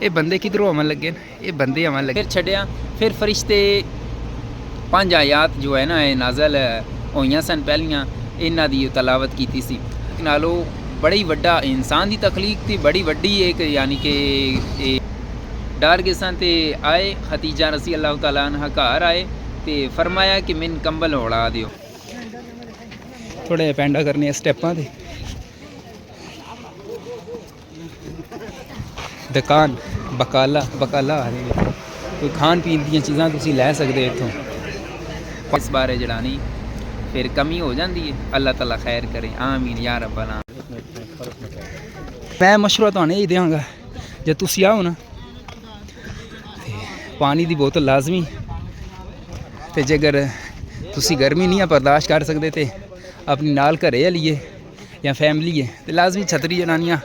ये बंदे किधरों अमन लगे, ये बंदे अमन लगे। फिर छड्या, फिर फरिश्ते 5 आयात जो है ना नाज़ल होइयां सन पहलियां, इन्हां दी तलावत कीती सी। नालों बड़ा ही वड्डा इंसान की तखलीक थी, बड़ी वड्डी एक यानी कि डर गए सन। ते आए खतीजा रसी अल्लाह तआला अन्हा घर आए तो फरमाया कि मैन कंबल उड़ा दियो। थोड़ा पैंडा करने स्टैपां ते दुकान बकाला बकाला आ रही है, कोई खान पीन दी चीज़ां तुसीं लै सकदे इत्थों। इस बारे जड़ा नहीं फिर कमी हो जाती है, अल्लाह ताला खैर करे, आमीन या रब्बल आमीन। मैं मशवरा तुहानूं यही देंगा, जे तुसीं आओ ना पानी की बोतल लाजमी, तो जेकर तुसीं गर्मी नहीं बर्दाश्त कर सकते तो अपनी नाल घरे लिए या फैमिली है तो लाजमी छतरी जनानियाँ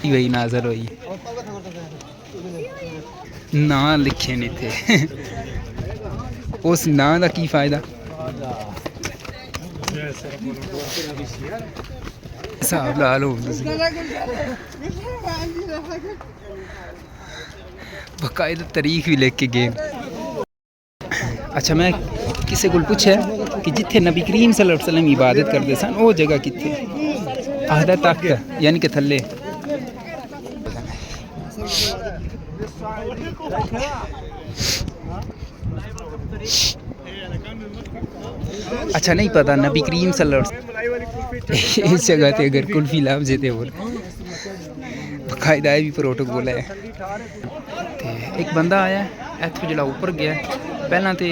वही नाजर हुई ना लिखे नहीं थे उस ना का की फायदा। हिसाब ला लो बाकायदा तारीख भी लिख के गए। अच्छा मैं किसी को पूछा कि जिथे नबी करीम सल्लल्लाहु अलैहि वसल्लम इबादत करते सन वो जगह किथे, आखदा तख्त यानी कि थल्ले। अच्छा नहीं पता नबी करीम सल्लल्लाहु अलैहि वसल्लम इस जगह ते अगर कुल्फी लाभ जेते हो बाकायदा भी प्रोटोकॉल है। एक बंदा आया इत्थों जड़ा ऊपर गया, पहला तो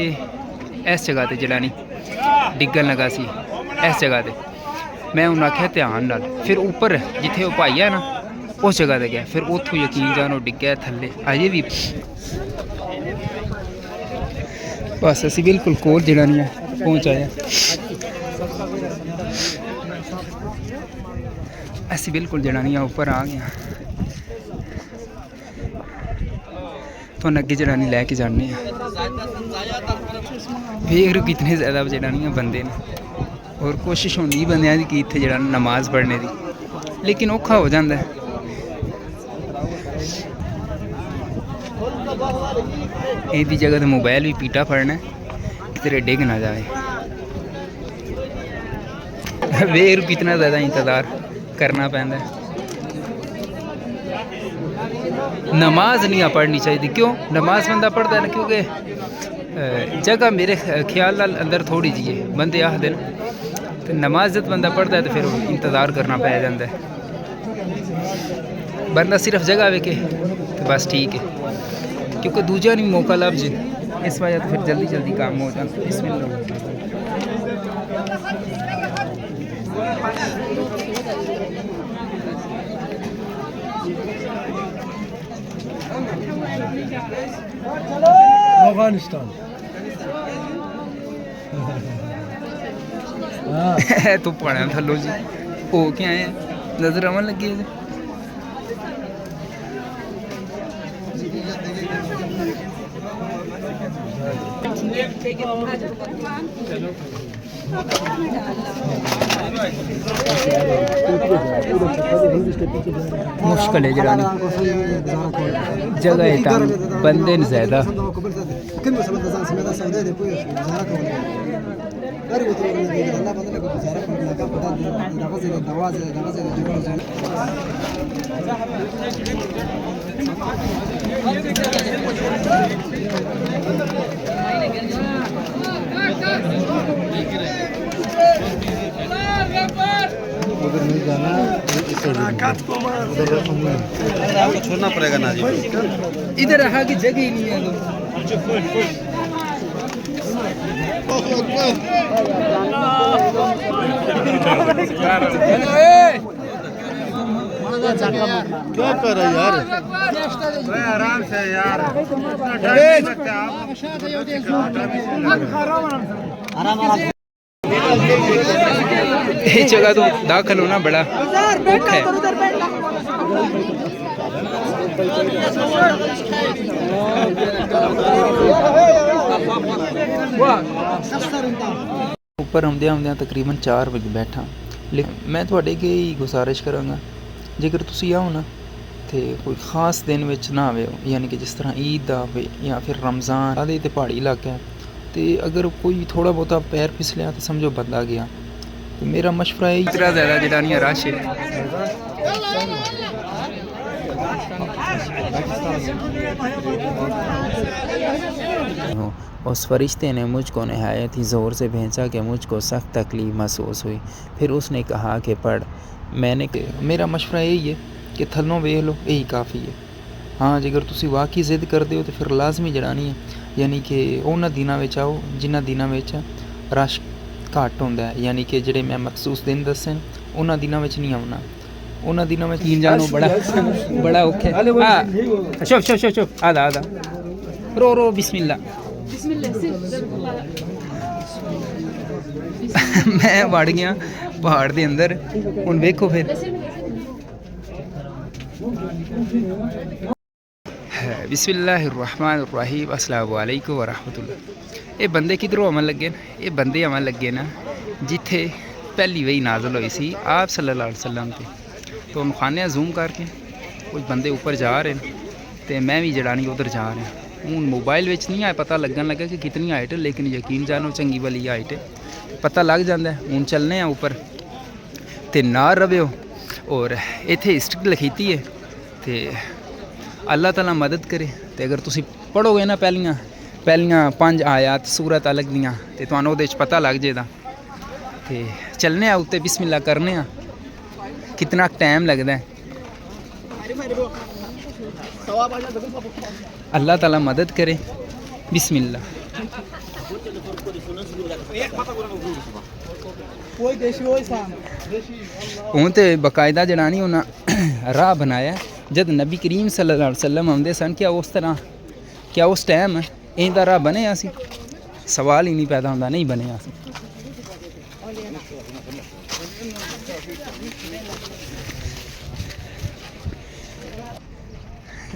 इस जगह ते जड़ा नहीं डिगन लगा सी, इस जगह ते मैं उन्हें आख्या ध्यान नाल, फिर ऊपर जिथे वो भाई है ना उस जगह ते गया, फिर उतों यकीन जानो डिग्गया थल्ले अजे भी। बस असी बिल्कुल कोल जड़ा नहीं पहुँच आया, असी बिल्कुल जड़ा नहीं ऊपर आ गया। तो अगे जनानी लैके जाने वेख रो कितने ज़्यादा जनानियाँ बंदे ने, और कोशिश होंदी बंदियां दी कि इत्थे जड़ा नमाज पढ़ने दी, लेकिन औखा हो जाता है। एदी जगह तो मोबाइल भी पीटा पड़ना है किधरे डिग ना जाए। वेख रो कितना ज़्यादा इंतज़ार करना पैंदा है। नमाज नहीं पढ़नी चाहिए, क्यों नमाज बंदा पढ़ता है ना, क्योंकि जगह मेरे ख्याल नाल अंदर थोड़ी जी है, बंदे आखदे न तो नमाज जब बंदा पढ़ता है तो फिर इंतज़ार करना पै जाता है। बंदा सिर्फ जगह वेखे तो बस ठीक है, क्योंकि दूजा नहीं मौका लभ जे, इस वजह तो फिर जल्दी जल्दी काम हो जाता। अफगानिस्तान तो पढ़ा थलो जी हो क्या है नजर आवन लगी है। मुश्किल है जरानी जगह है तंग, बंदे न ज़्यादा। उधर नहीं जाना, उधर छोड़ना पड़ेगा ना जी, इधर रहा की जगह ही नहीं है। क्या कर रहे यार, आराम से यार, ये जगह तो दाखिल होना बड़ा दुख है। ऊपर आउंदे आउंदे तकरीबन 4 बजे बैठा, लेकिन मैं थोड़े की गुजारिश करांगा ਜੇਕਰ ਤੁਸੀਂ ਆਓ ਨਾ ਤੇ ਕੋਈ ਖਾਸ ਦਿਨ ਵਿੱਚ ਨਾ ਆਵੇ, ਯਾਨੀ ਕਿ ਜਿਸ ਤਰ੍ਹਾਂ ਈਦ ਦਾ ਹੋਵੇ ਜਾਂ ਫਿਰ ਰਮਜ਼ਾਨ ਆਦੇ ਤੇ ਪਹਾੜੀ ਇਲਾਕਾ ਹੈ, ਤੇ ਅਗਰ ਕੋਈ ਥੋੜਾ ਬਹੁਤਾ ਪੈਰ ਫਿਸਲਿਆ ਤਾਂ ਸਮਝੋ ਬੰਦਾ ਗਿਆ। ਤੇ ਮੇਰਾ ਮਸ਼ਵਰਾ ਹੈ ਇਤਨਾ ਜ਼ਿਆਦਾ ਜਿਹੜਾ ਨਹੀਂ ਰਸ਼ है उस फरिश्ते ने मुझको नहायत ही ज़ोर से भेजा कि मुझको सख्त तकलीफ़ महसूस हुई। फिर उसने कहा कि पढ़। मैंने मेरा मशवरा यही है कि थल्लों वेख लो, यही काफ़ी है। हाँ जेकर तुसी वाकई जिद करते हो तो फिर लाजमी जड़ानी है, यानी कि उन्होंने दिनों में आओ जिन्होंने दिनों में रश घट होंदा है, यानी कि जेडे मैं मखसूस दिन दसे उन्होंने दिनों में नहीं आना। उन्होंने दिनों में तीन जानो बड़ा औखा है। चुप चुप चुप चुप आधा आधा रो रो बिस्मिल्लाह मैं वड़ गया पहाड़ के अंदर। हुण वेखो फिर बिस्मिल्लाहिर्रहमानिर्रहीम अस्सलामु अलैकुम वरहमतुल्लाह। ये बंदे किधरों अमन लगे न? ये बंदे अमन लगे ना जिथे पहली वही नाज़िल हुई सी आप सल्लल्लाहु अलैहि वसल्लम ते। तो हम खाने जूम करके कुछ बंदे ऊपर जा रहे हैं तो मैं भी जड़ा नहीं उधर जा रहा हूँ। मोबाइल में नहीं आया पता लगन लगा कि कितनी हाइट है, लेकिन यकीन जानो चंगी वाली हाइट है, पता लग जाता है। हूँ चलने ऊपर तो ना रवो। और इत्थे हिस्ट्री लिखीती है तो अल्लाह ताला मदद करे। तो अगर तुसी पढ़ोगे ना पहलियां 5 आयत सूरत अलग दियाँ तो तुहानू उहदे च पता लग जाएगा। तो चलने उत्ते बिस्मिल्लाह करने कितना टाइम लगता है। अल्लाह ताला मदद करे। बिस्मिल्लाह। हूँ तो बाकायदा जनानी उन्हें राह बनाया जब नबी करीम सल्लल्लाहु अलैहि वसल्लम आते सन। क्या उस तरह क्या उस टाइम इंदा राह बने सी? सवाल ही नहीं पैदा होता, नहीं बने सी।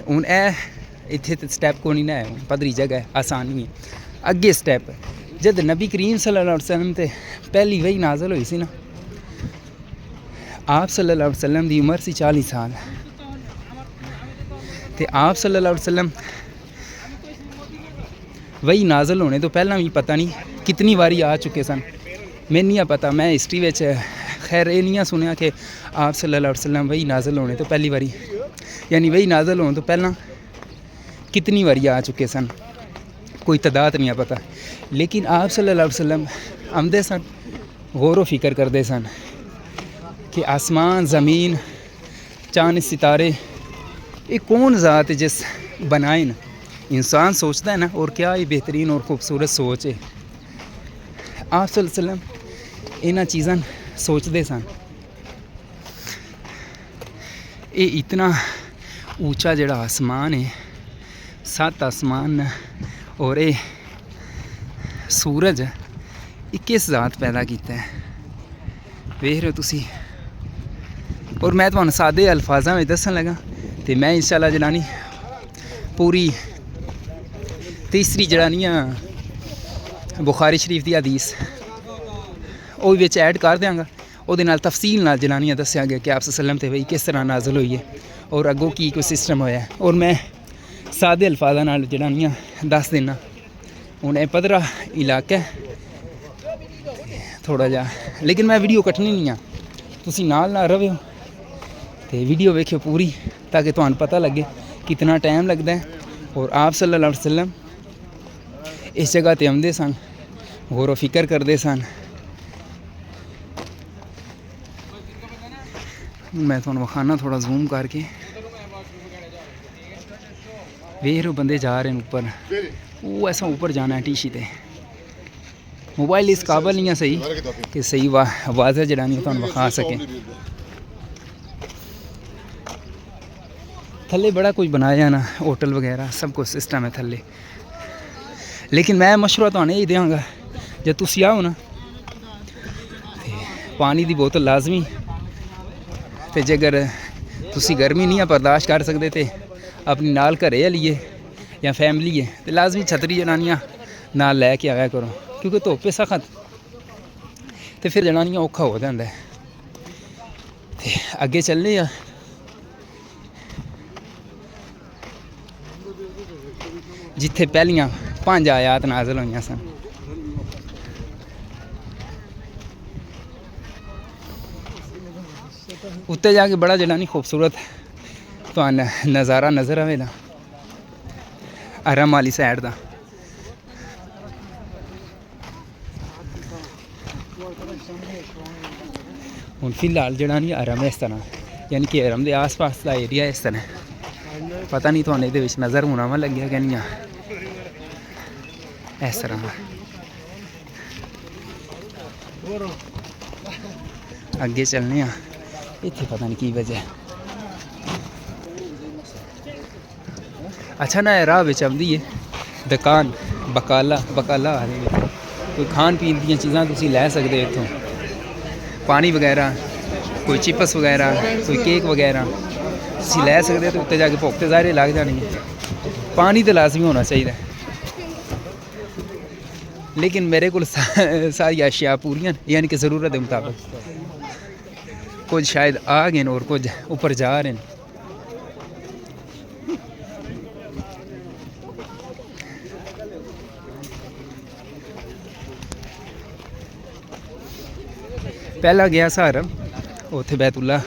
हूँ इत्थे स्टैप को नहीं ना है, पदरी जगह है, आसानी है। अगे स्टैप जब नबी करीम सल्लल्लाहु अलैहि वसल्लम ते पहली वही नाज़िल हुई सी ना, आप सल्लल्लाहु अलैहि वसल्लम की उम्र सी 40 साल। तो आप सल्लल्लाहु अलैहि वसल्लम वही नाज़िल होने तो पहला भी पता नहीं कितनी बारी आ चुके सन। मैं नहीं पता, मैं हिस्ट्री में खैर ये नहीं सुनिया कि आप सल्लल्लाहु अलैहि वसल्लम वही नाज़िल होने तो पहली बारी, यानी वही नाज़िल होने तो पहला कितनी बारी आ चुके सन, कोई तादाद नहीं पता। लेकिन आप सल्लल्लाहु अलैहि वसल्लम आमदे सन, गौर व फिक्र करते सन कि आसमान ज़मीन चांद सितारे ये कौन ज़ात जिस बनाए न। इंसान सोचता है ना, और क्या ये बेहतरीन और ख़ूबसूरत सोच है। आप सल्लल्लाहु अलैहि वसल्लम इन्हां चीज़ां सोचते सन। ये इतना ऊंचा जड़ा आसमान है, 7 आसमान और ये सूरज ये किस ज़ात पैदा किया है वेख रहे हो तुसी। और मैं तुहानू सादे अल्फाजा में दसन लगा तो मैं इंशाअल्लाह जनानी पूरी तीसरी जड़ानी बुखारी शरीफ की हदीस वो भी ऐड कर देंगा। ਉਹਦੇ ਨਾਲ ਤਫਸੀਲ ਨਾਲ ਜਨਾਨੀਆਂ ਦੱਸਿਆ ਗਿਆ ਕਿ ਆਪ ਸੱਲਮ ਤੇ ਵਈ ਕਿਸ ਤਰ੍ਹਾਂ ਨਾਜ਼ਲ ਹੋਈ ਹੈ ਔਰ ਅੱਗੋਂ ਕੀ ਕੋਈ ਸਿਸਟਮ ਹੋਇਆ। ਔਰ ਮੈਂ ਸਾਦੇ ਅਲਫਾਜ਼ਾਂ ਨਾਲ ਜਨਾਨੀਆਂ ਦੱਸ ਦੇਣਾ। ਹੁਣ ਇਹ ਪੱਧਰਾ ਇਲਾਕਾ ਥੋੜਾ ਜਿਹਾ, ਲੇਕਿਨ ਮੈਂ ਵੀਡੀਓ ਕੱਟਣੀ ਨਹੀਂ ਆ, ਤੁਸੀਂ ਨਾਲ ਨਾਲ ਰਹੋ ਤੇ ਵੀਡੀਓ ਵੇਖਿਓ ਪੂਰੀ ਤਾਂ ਕਿ ਤੁਹਾਨੂੰ ਪਤਾ ਲੱਗੇ ਕਿੰਨਾ ਟਾਈਮ ਲੱਗਦਾ ਹੈ। ਔਰ ਆਪ ਸੱਲੱਲਾਹੁ ਅਲੈहि ਵਸੱਲਮ इस जगह ते आउंदे सन, गौर फिक्र करते सन। मैं तुहानू विखाना थोड़ा जूम करके, वेख रहे बंदे जा रहे हैं ऊपर। वो ऐसा ऊपर जाना है टीशी ते मोबाइल इस काबल नहीं है सही कि सही आवाज़ जड़ा नहीं तुहानू विखा सके। थल्ले बड़ा कुछ बनाया ना, होटल वगैरह सब कुछ सिस्टम है थल्ले। लेकिन मैं मशवरा तो यही देंगा, जब तुसी आओ ना पानी की बोतल लाजमी, तो जेकर तुसी गर्मी नहीं बर्दाश्त कर सकते तो अपनी नाल घरे लिए या फैमिली है तो लाजमी छतरी जनानियाँ नाल लैके आया करो, क्योंकि धुप्प है सख्त तो फिर जनानियाँ औखा हो जाता है। तो अगे चलने जिथे पहलियां 5 आयात नाज़िल होईयां सन। उत्ते जाके बड़ा जड़ा नहीं खूबसूरत तो नज़ारा नज़र आवेगा हरम वाली साइड का। हुण फिलहाल जड़ा नहीं हरम इस तरह, यानी कि हरम के आस पास का एरिया इस तरह, पता नहीं तुहानू इहदे विच नज़र होना लग्या कि नहीं। इस तरह अगे चलने, इत्थे पता नहीं की वजह। अच्छा ना राह बिच आउंदी है दुकान बकाला आखदे, कोई खान पीन दी चीज़ां तुसीं लै सकदे हो इत्थों, पानी वगैरह, कोई चिप्स वगैरह, कोई केक वगैरह तुसीं लै सकदे हो। तो उत्ते जाके भुख ते ज़ाहिर लग जानी है। पानी तो लाजमी होना चाहिए, लेकिन मेरे को सारी अशिया पूरियां यानी कि ज़रूरत के मुताबिक, कुछ शायद आ गए और कुछ ऊपर जा रहे हैं। पहला गया सहारम, उत्थे बैतुल्ला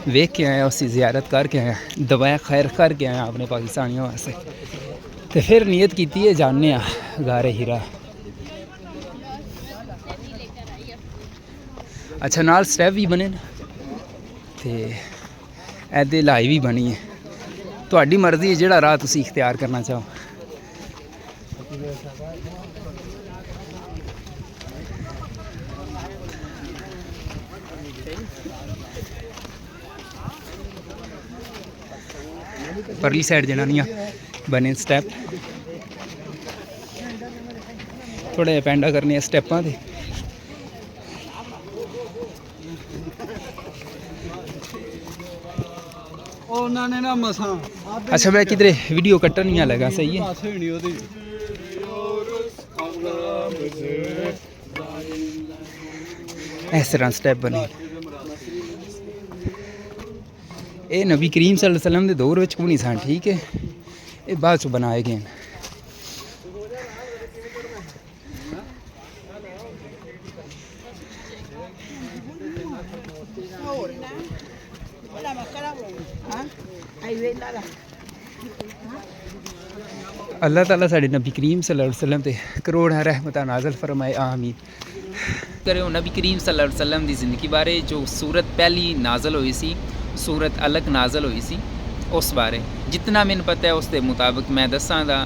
वेख के आया, उसकी ज़ियारत करके आया, दवाया खैर करके आया अपने पाकिस्तानियों वास्ते। तो फिर नीयत की है जाने गारे हीरा। अच्छा नाल स्टैप भी बने तो ऐदे लाई भी बनी है, तुहाडी मर्जी है जिहड़ा राह तुसीं इख्तियार करना चाहो। परली साइड जनानियां बने स्टैप, थोड़ा जिहा पैंडा करने स्टैपां ते। अच्छा मैं किधरे वीडियो कट्टर नहीं लगा, सही है। इस तरह स्टैप बने, ये नबी करीम सल्लल्लाहु अलैहि वसल्लम के दौर में कोई नहीं सन, ठीक है, ये बाद च बनाए गए हैं। अल्लाह ताला साढ़े नबी करीम सल्लल्लाहु अलैहि वसल्लम ते करोड़ रहमत नाज़िल फरमाए, आमीन। करो नबी करीम सल्लल्लाहु अलैहि वसल्लम की ज़िंदगी बारे जो सूरत पहली नाज़िल हुई सी, सूरत अलग नाज़िल हुई सी, उस बारे जितना मैंने पता है उसके मुताबिक मैं दसांगा।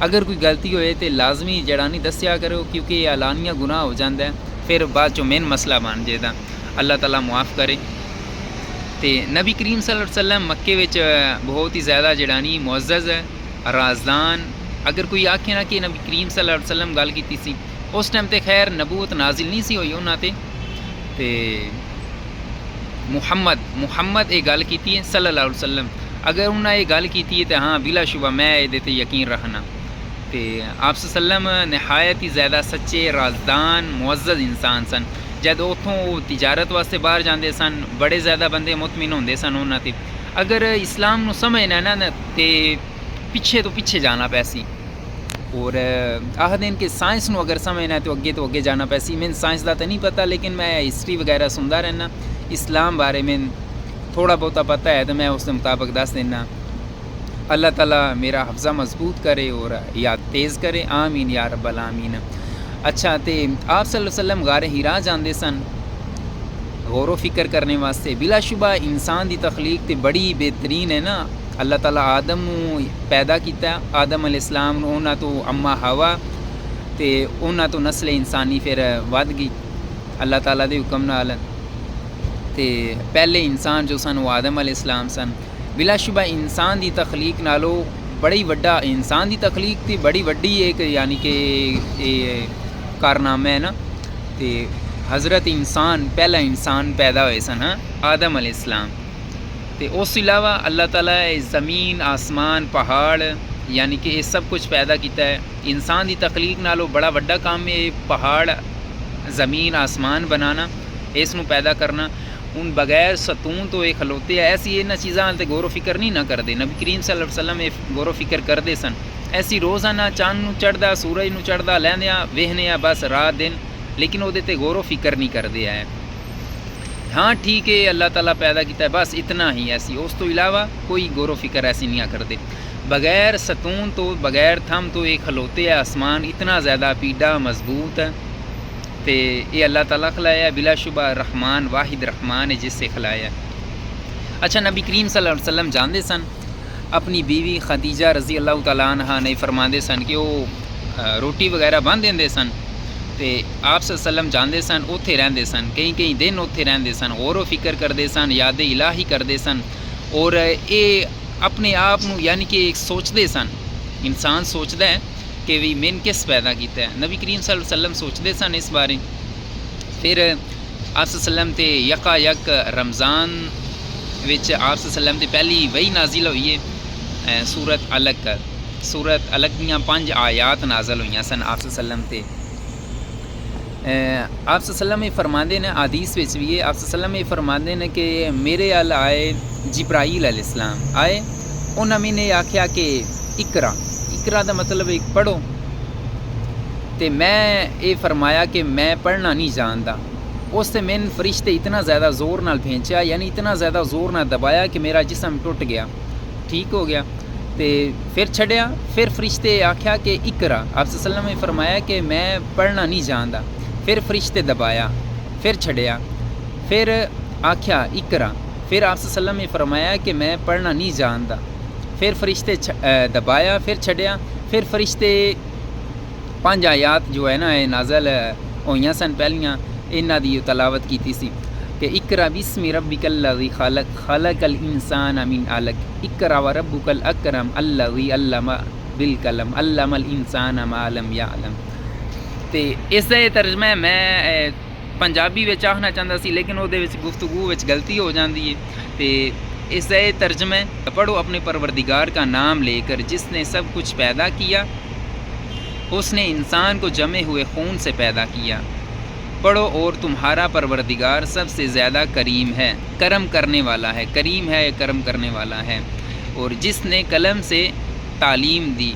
अगर कोई गलती होए तो लाजमी जड़ा नहीं दस्या करो, क्योंकि ये ऐलानिया गुनाह हो जाता है, फिर बाद चो मेन मसला बन जाता। अल्लाह ताला मुआफ़ करे। तो नबी करीम सल्लल्लाहु अलैहि वसल्लम मक्के विच बहुत ही ज़्यादा जड़ा नहीं मुअज़्ज़ज़ है, राज़दान। अगर कोई आखे ना कि नबी करीम सल्लल्लाहु अलैहि वसल्लम गल कीती सी, उस टाइम ते खैर नबूवत नाजिल नहीं सी होई उन्हां ते मुहम्मद ये गल कीती है सल्लल्लाहु अलैहि वसल्लम। अगर उन्हें ये गल कीती है तो हाँ बिलाशुबा मैं ये ते यकीन रखना। तो आप सल्लम नहायत ही ज़्यादा सच्चे राजदान मुअज़्ज़ज़ इंसान सन। जब उतों तिजारत वास्ते बाहर जाते सन, बड़े ज़्यादा बंदे मुतमिन होंदे सन उन्होंने। अगर इस्लाम नूं समझना ना तो पिछे तो पिछे जाना पैसी, और आखदे कि साइंस नूं अगर समझना तो अगे जाना पैसी। मैंने साइंस का तो नहीं पता, लेकिन मैं हिस्ट्री वगैरह सुनता रहना। इस्लाम बारे में थोड़ा बहुत पता है तो मैं उसके मुताबिक दस देना। अल्लाह ताला मेरा हफ्ज़ा मजबूत करे और याद तेज़ करे, आमीन या रब्बल आमीन। अच्छा तो आप सल्लल्लाहु अलैहि वसल्लम गारे हिरा जाते सन गौर फिक्र करने वास्ते। बिलाशुबा इंसान की तखलीक तो बड़ी बेहतरीन है ना। अल्लाह ताला आदम पैदा किया, आदम अलैहिस्सलाम उन्हां तो अम्मा हवा, तो उन्हां तो नस्ल इंसानी फिर वध गई अल्लाह ताला के हुक्म नाल। तो पहले इंसान जो सन वो आदम अलैहिस्सलाम सन। बिलाशुबा इंसान की तखलीक नालों बड़ी वड्डा, इंसान की तखलीक थी बड़ी वड्डी एक यानी कि कारनामा है ना। तो हज़रत इंसान पहला इंसान पैदा हुए सन, हाँ आदम अलैहिस्सलाम। तो उस अलावा अल्लाह ताला ज़मीन आसमान पहाड़ यानी कि ये सब कुछ पैदा किया है। इंसान की तखलीक नालों बड़ा वड्डा काम है पहाड़ ज़मीन आसमान बनाना, इसनूं पैदा करना। हूँ बगैर सतून तो ये खलोते है। ऐसी इन्होंने चीज़ों ते गौर फिक्र नहीं ना करते। नबी करीम सल्लल्लाहु अलैहि वसल्लम ये गौर फिक्र करते सन। ऐसी रोज़ाना चांद नूं चढ़दा सूरज नूं चढ़दा लैंदियां वेखने आ बस रात दिन, लेकिन वो गौर फिक्र नहीं करते है। हाँ ठीक है, अल्लाह ताला पैदा किया है बस इतना ही, ऐसी उस तो इलावा कोई गौर फिक्र ऐसी नहीं करते। बगैर सतून तो बगैर थम तो ये खलोते है। आसमान इतना ज़्यादा पीढ़ा मजबूत है तो ये अल्लाह ताला खलाया, बिलाशुबा रहमान वाहिद रहमान है जिससे खलाया। अच्छा, नबी करीम सल्लल्लाहु अलैहि वसल्लम जानते सन अपनी बीवी खदीजा रज़ी अल्लाह तआला अन्हा ने फरमाते सन कि वो रोटी वगैरह बन देंदे सन तो आप सल्लम जानते सन उत्थे रहंदे सन, कई दिन उत्थे रहंदे सन, गौर फिक्र करते सन, याद इलाही करते सन और ये अपने आप नूं यानी कि एक सोचते सन। इंसान सोचता है कि भी मैंने किस पैदा किया है। नबी करीम सल्लल्लाहु अलैहि वसल्लम सोचते सन इस बारे। फिर आप सल्लम ते यका यक रमज़ान विच आप सल्लम ते पहली वही नाजिल हुई है सूरत अलग दियाँ 5 आयात नाजिल हुई सन आप सल्लम ते। आप सल्लम ये फरमाते हैं हदीस विच भी आप सल्लम ये फरमाते हैं कि मेरे अल आए जिब्राईल अलैहिस्सलाम आए, उन्हें मैंने आख्या कि इकरा का मतलब एक पढ़ो, तो मैं ये फरमाया कि मैं पढ़ना नहीं जानता। उससे मैंने फरिश्ते इतना ज़्यादा ज़ोर नाल भेंचा, यानी इतना ज़्यादा ज़ोर नाल दबाया कि मेरा जिस्म टुट गया, ठीक हो गया। तो फिर छड़िया, फिर फरिश्ते आख्या कि इकरा, आप सल्लम ने फरमाया कि मैं पढ़ना नहीं जानता। फिर फरिश्ते दबाया, फिर छड़िया, फिर आख्या इकरा, फिर आप सल्लम ने फरमाया कि मैं पढ़ना नहीं जानता। फिर फरिश्ते दबाया, फिर छड़िया, फिर फरिश्ते 5 आयात जो है ना नाज़ल होइयां सन पहलियां, इन्हां दी तलावत की सी कि इकरा बिस्मि रब्बिकल लज़ी खलक खलकल इंसान मिन अलक इकरा व रब्बुकल अकरम अल्लज़ी अल्लमा बिल कलम अल्लमल इंसान मा लम यअलम। तो इसका तर्जमा मैं पंजाबी में आखना चाहता सी, लेकिन वो गुफ्तगू में गलती हो जाती है। तो इसका तर्जमा पढ़ो अपने परवरदिगार का नाम लेकर जिसने सब कुछ पैदा किया, उसने इंसान को जमे हुए खून से पैदा किया। पढ़ो और तुम्हारा परवरदिगार सबसे ज़्यादा करीम है, करम करने वाला है, करीम है करम करने वाला है। और जिसने कलम से तालीम दी,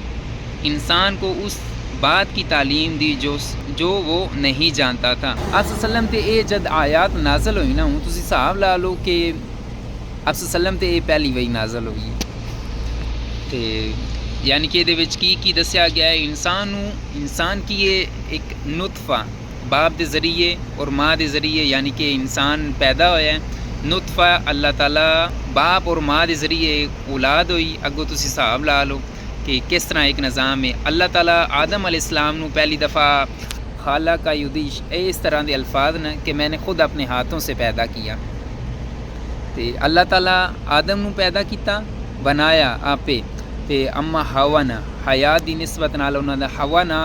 इंसान को उस बात की तालीम दी जो वो नहीं जानता था। आप सल्लम ते ये जद आयात नाज़ल हुई ना हूँ तुसी हिसाब ला लो कि आप सल्लम ते ये पहली वही नाज़ल हुई तो यानी कि ये की दस्या गया है इंसान की ये एक नुतफ़ा बाप के ज़रिए और माँ के ज़रिए, यानी कि इंसान पैदा होया है नुतफ़ा अल्लाह ताला बाप और माँ के ज़रिए औलाद हुई। अगो तुसी हिसाब ला लो कि किस तरह एक निज़ाम है। अल्लाह ताला आदम अलैहिस्सलाम नू पहली दफ़ा खाला का युदिश इस तरह के अल्फाज न कि मैंने खुद अपने हाथों से पैदा किया। तो अल्लाह ताला आदम नू पैदा किया बनाया आपे, तो अम्मा हवा ना हयात की निस्बत नाल उन्होंने हवा ना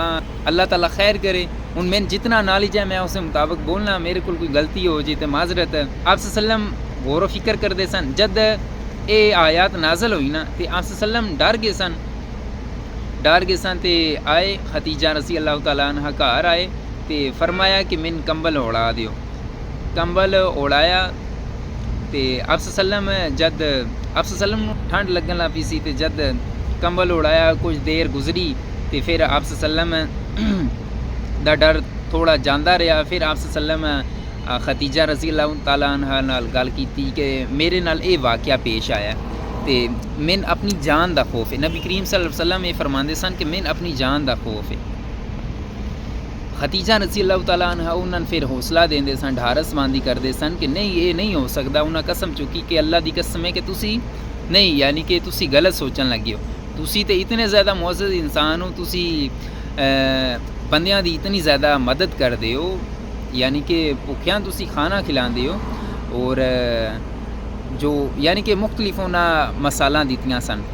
अल्लाह ताला खैर करे। हूँ मैंने जितना नॉलेज है मैं उस मुताबिक बोलना, मेरे को कोई गलती हो जाए तो माजरत। आप सल्लम गौर फिक्र करते सन, जद ये आयात नाज़ल हुई ना तो आप सल्लम डर गए सन तो आए खदीजा रज़ी अल्लाह तआला अन्हा घर आए तो फरमाया कि मैंने कंबल ओढ़ा दियो। कंबल ओढ़ाया तो आप सल्लम जद आप सल्लम ठंड लगन लग पी सी, तो जद कंबल ओढ़ाया कुछ देर गुजरी तो फिर आप सल्लम दा डर थोड़ा जांदा रहा। फिर आप सल्लम खदीजा रज़ी अल्लाह तआला अन्हा नाल गल कीती कि मेरे नाल ये वाक़या पेश आया तो मैंने अपनी जान दा खौफ है। नबी करीम सल्लल्लाहु अलैहि वसल्लम ये फरमाते सन कि मैंने अपनी जान दा खौफ है। खदीजा रज़ी अल्लाह तआला अन्हा उन्होंने फिर हौसला देंदे सन, ढारस बांधी करते सन कि नहीं ये नहीं हो सकता। उन्हें कसम चुकी कि अल्लाह की कसम है कि तुसी नहीं, यानी कि तुसी गलत सोचन लगे हो, तुसी तो इतने ज़्यादा मुअज़्ज़ज़ इंसान हो, तुसी बंदियां दी इतनी ज़्यादा मदद करते हो, यानी कि भुखियां तुसी खाना खिलाते हो और जो यानी कि मुख्तलिफ उन्हें मसाला दित्तियां सन,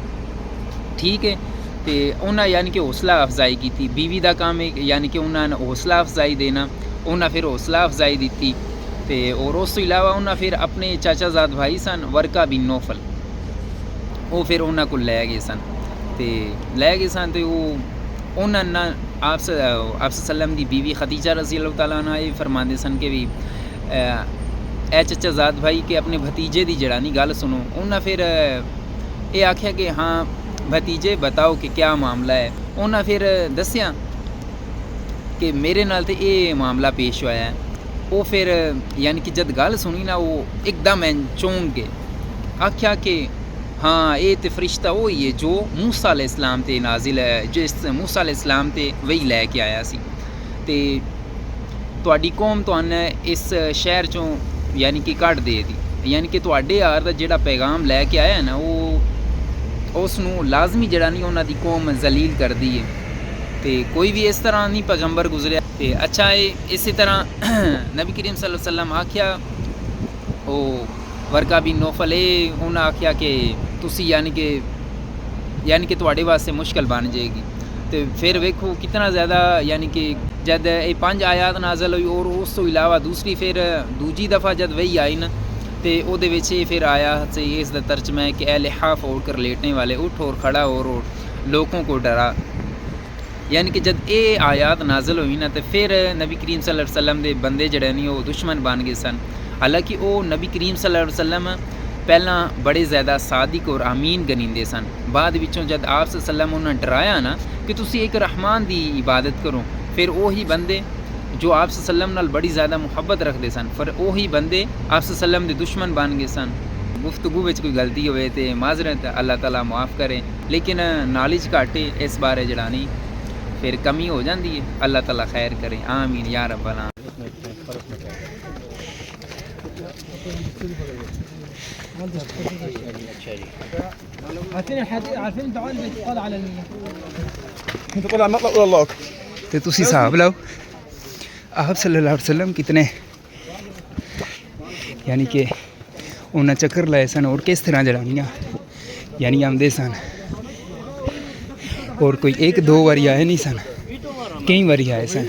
ठीक है। तो उन्हें यानी कि हौसला अफजाई की थी, बीवी का काम है यानी कि उन्होंने हौसला अफजाई देना, उन्हें फिर हौसला अफजाई दी तो और उस तो इलावा उन्हें फिर अपने चाचाजाद भाई सन वर्का बिन नौफल वो फिर उन्होंने को लै गए सन तो उन्होंने आप सल्लम की बीवी खदीजा रज़ी अल्लाह तआला अन्हा ये फरमाते सन कि भी ए चचाजाद भाई कि अपने भतीजे दी जड़ानी गल सुनो। उन्हें फिर ये आख्या कि हाँ भतीजे बताओ कि क्या मामला है। उन्हें फिर दसिया कि मेरे नाल तो ये मामला पेश होया है। वो फिर यानी कि जब गल सुनी ना वो एकदम चौंक गए। आख्या कि हाँ ये तो फरिश्ता वो ही है जो मूसा अलैहिस्सलाम ते नाजिल है, जिस मूसा अलैहिस्सलाम ते वही लैके आया सी। ते तुहाडी कौम तुहाने इस शहर चों यानी कि कढ़ दे दी, यानी कि तुहाडे यार दा जेड़ा पैगाम लैके आया ना वो उसनूं लाजमी जड़ा नहीं उन्हां दी कौम जलील कर दी है। तो कोई भी इस तरह नहीं पैगंबर गुजरिया। तो अच्छा है इसी तरह नबी करीम सल्लल्लाहु अलैहि वसल्लम आख्या वो वर्का बिन नौफल उन्हें आख्या कि तुसी यानी कि तुहाडे वास्ते मुश्किल बन जाएगी। तो फिर वेखो कितना ज़्यादा यानी कि जब ये 5 आयात नाज़िल हुई और उस तो इलावा दूसरी फिर दूजी दफ़ा जब वही आई ना तो वो फिर आया से इसका तर्जमा है कि ए लिहाफ ओढ़ कर लेटने वाले उठ और खड़ा और लोगों को डरा। यानी कि जब ये आयात नाज़िल हुई ना तो फिर नबी करीम सल्लल्लाहु अलैहि वसल्लम के बंदे जड़े नहीं वो दुश्मन बन गए सन। हालांकि वो नबी करीम सल्लल्लाहु अलैहि वसल्लम पहला बड़े ज़्यादा सादिक और अमीन गनींदे सन। बाद विचों जब आप सल्लम उन्हें डराया ना कि तुसी एक रहमान की इबादत करो, फिर वही बंदे जो आप सल्लम नाल बड़ी ज़्यादा मुहब्बत रखते सन फिर वही बंदे आप सल्लम के दुश्मन बन गए सन। गुफ्तगू में कोई गलती होवे तो माजरत अल्लाह ताला माफ़ करे, लेकिन नॉलेज घाटे इस बारे जड़ा नहीं फिर कमी हो जाती है। अल्लाह ताला खैर करे, आमीन या रब्बल आमीन। तो तुसी हिसाब लाओ आप सल्लल्लाहु अलैहि वसल्लम कितने यानी कि उन्हें चक्कर लाए सन और किस तरह जड़ानियाँ यानी आमदे सन। और कोई 1-2 बारी आए नहीं सन, कई बारी आए सन।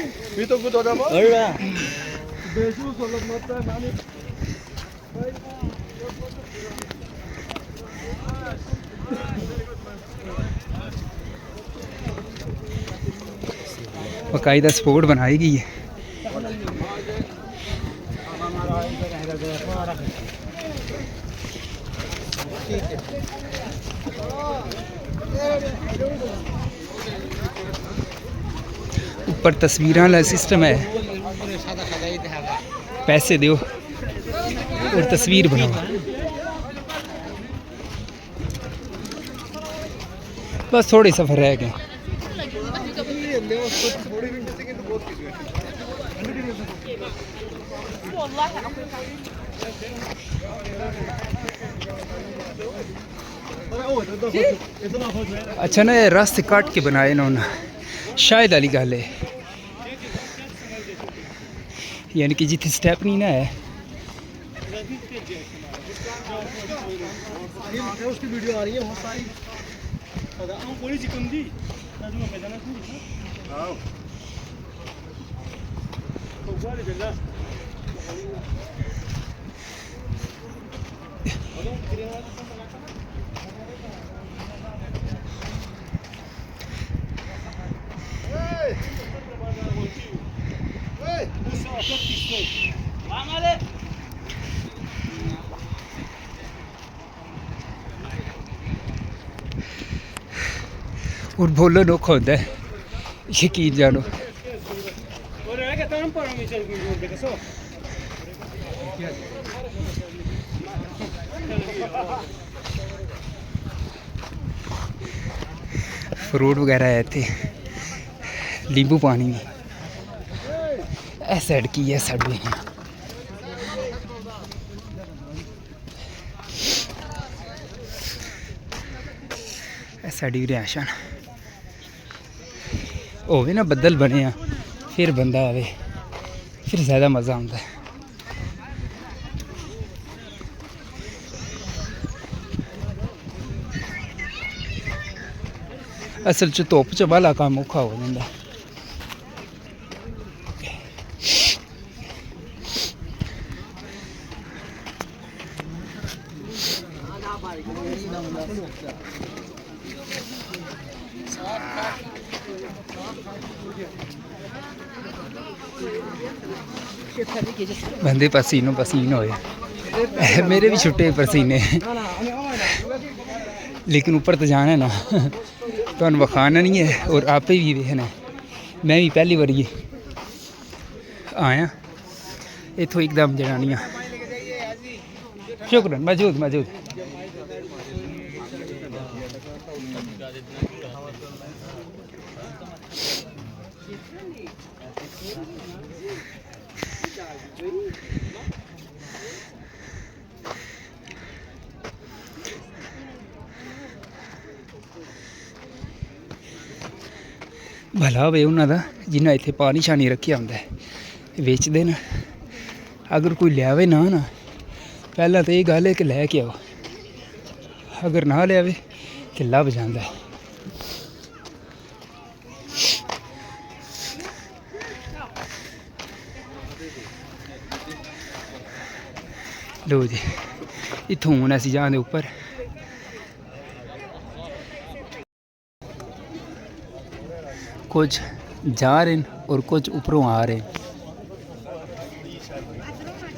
बाकायदा स्पोर्ट बनाई गई है। ऊपर तस्वीरां वाला सिस्टम है, पैसे दो और तस्वीर बनाओ। बस थोड़े सफ़र रह गए। अच्छा ना रास्ते काट के बनाए ना उन्हें शायद वाली गल है, यानी कि जिथे स्टेप नहीं ना है उसकी वीडियो आ रही है बहुत सारी। और बोलो नोखा होता है, यकीन जानो। फ्रूट वगैरह है इतने, नींबू पानी में साइड की है साइड में साड़ी रिहायशां होवे ना बदल बने आ फिर बंदा आवे फिर ज़्यादा मज़ा आता है। असल च धुप्प च बाला कम्म औखा हो जाता है। बंदे पसीनो पसीन होए मेरे भी छुट्टे पसीने लेकिन ऊपर तो जाना है ना तो वखाना नहीं है और आप भी देखना है। मैं भी पहली बारी आया इतों एकदम जनानियाँ शुक्रन मौजूद मौजूद भला वे उन्होंने जिन्हें इतने पानी शानी रखे होंगे बेचते न अगर कोई लियावे ना ना पहला तो ये गल है कि लैके आओ अगर ना लियावे तो लभ जाता है। लो जी इत्थों हूँ असी जाने उपर कुछ जा रहे हैं और कुछ ऊपरों आ रहे हैं।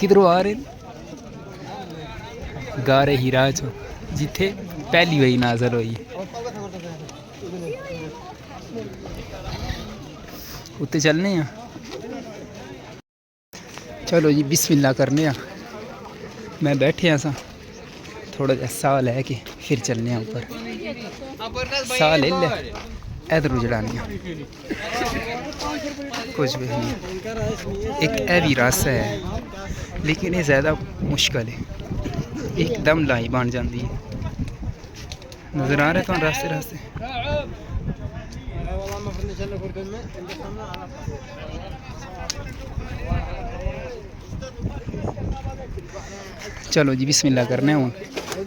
किधरों आ रहे हैं? गारे हीरा चो जिथे पहली वही नाजर हुई उत्ते चलने हैं। चलो जी बिस्मिल्लाह करने हैं। मैं बैठे सा थोड़ा जहा साह लैके फिर चलने ऊपर साह ले ले इधरों जड़ानिया कुछ भी नहीं। एक ए भी रास्ता है लेकिन ये ज़्यादा मुश्किल है एकदम लाई बन जाती है। नज़र आ रहे तो रास्ते रास्ते चलो जी बिस्मिल्लाह करने हूँ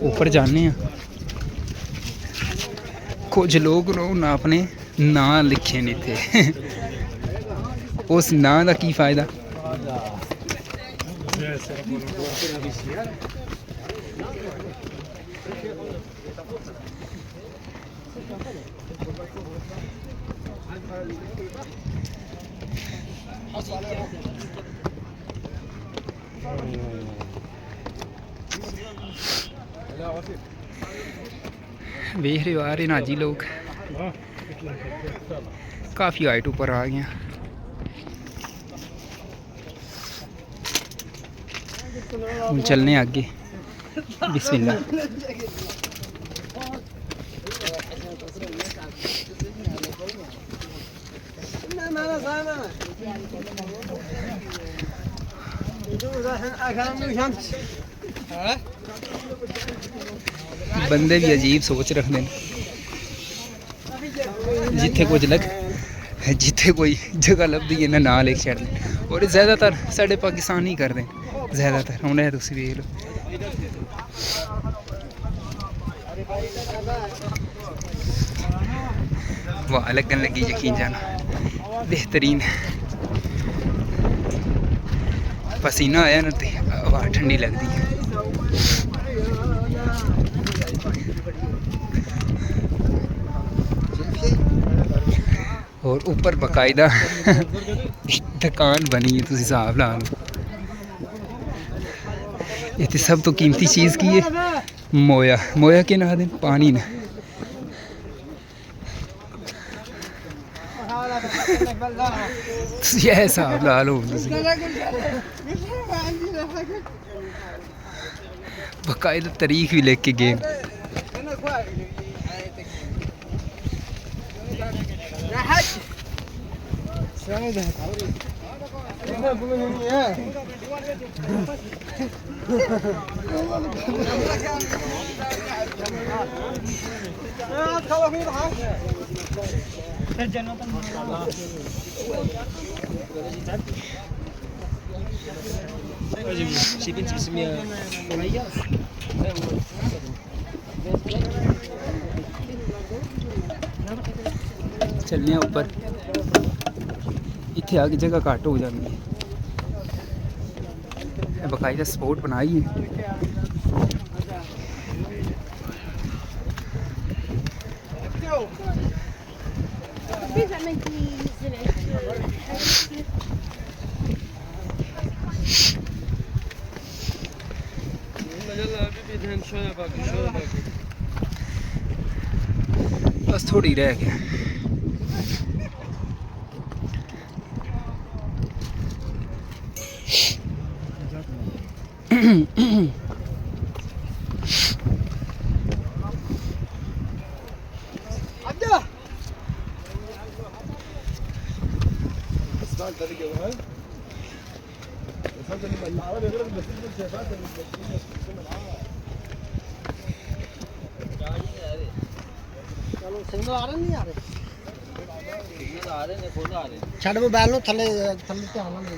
ऊपर जाने हैं। कुछ लोग ना अपने नाम लिखे नहीं थे उस नाम का की फायदा। देख रहे हो आ रहे नाजी लोग काफ़ी हाइट ऊपर आ गए। हम चलने आगे बिस्मिल्लाह। बंदे भी अजीब सोच रखते हैं जिथे कुछ लग जिथे कोई जगह लभदी है ना लिख छड़ते और ज़्यादातर साढ़े पाकिस्तान ही करते हैं ज़्यादातर। हूँ तुम वेख लो वाह लगन लगी यकीन जाना बेहतरीन पसीना आया ना तो हवा ठंडी लगती है। और ऊपर बकायदा दुकान बनी है तुम हिसाब ला लो। इतनी सब तो कीमती चीज़ की है मोया मोया के ना दें पानी ने यह हिसाब ला लो बकायदा तारीख भी लिख के गए। चलने ऊपर इतने आगे जगह घट हो जाती है बकायदा स्पॉट बनाई है। बस थोड़ी रह गया। ਛੱਡ ਮੋਬਾਈਲ ਨੂੰ ਥੱਲੇ ਥੱਲੇ ਧਿਆਨ ਨਾਲ ਦੇ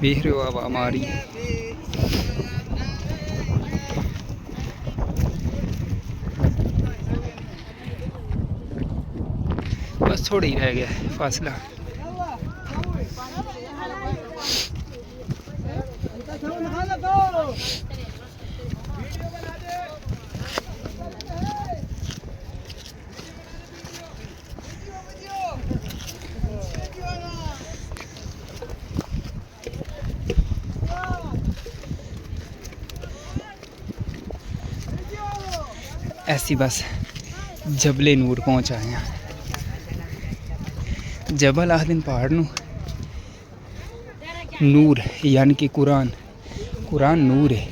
देख रहे हो अब हमारी बस थोड़ा ही रह गया है फासला। ऐसी बस जबले नूर पहुँच आए हैं। जबल आखदिन पहाड़ नू नूर यानी कि कुरान कुरान नूर है,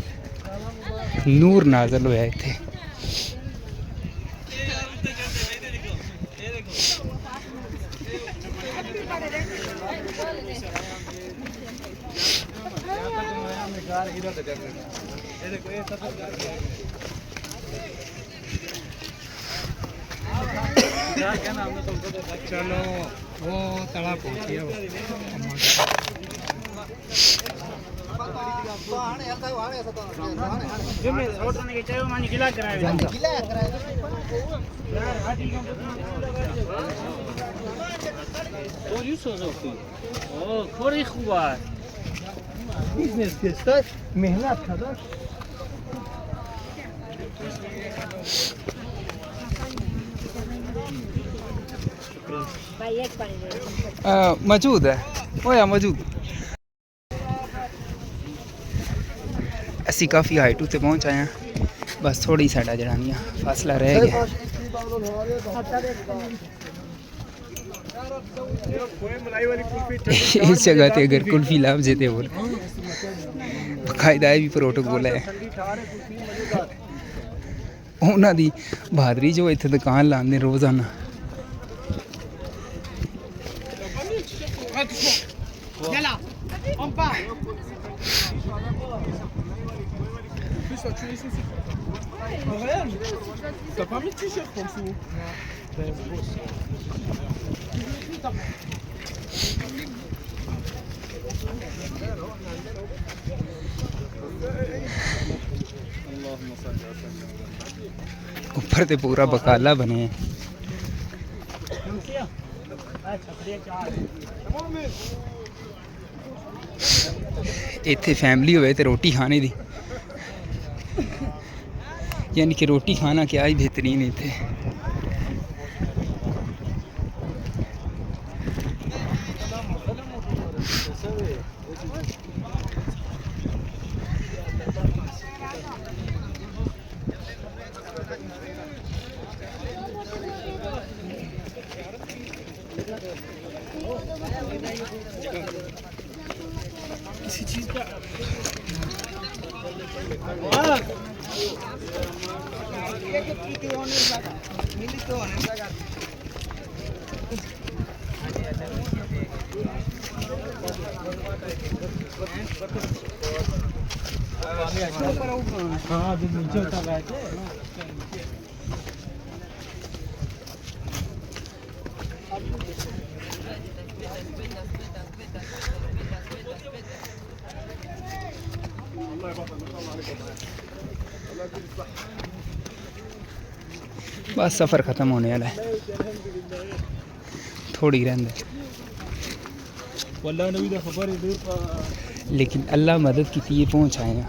नूर नाज़िल होया इत्थे। चलो वो तला पहुंची है बिजनेस के साथ मेहनत करो। मौजूद है होया मौजूद। असी काफ़ी हाइट उत्ते पहुँच आए हैं। बस थोड़ी साडा जड़ानिया फासला रह गया। इस जगह ते अगर कुल्फी लाभ जेते बोल बकायदा भी प्रोटोकॉल है उन्होंने दी बहादरी जो इत्थे दुकान लाने रोज़ाना। T'as pas mis de t-shirt en dessous? ऊपर ते पूरा बकाला बने हैं। इत्थे फैमिली होवे ते रोटी खाने दी यानी कि रोटी खाना क्या ही बेहतरीन है इत्थे। किसी चीज का हाँ जो नीचे उतर रहा है बस सफ़र ख़त्म होने वाला है, थोड़ी रहने, लेकिन अल्लाह मदद की ये पहुँच आए हैं।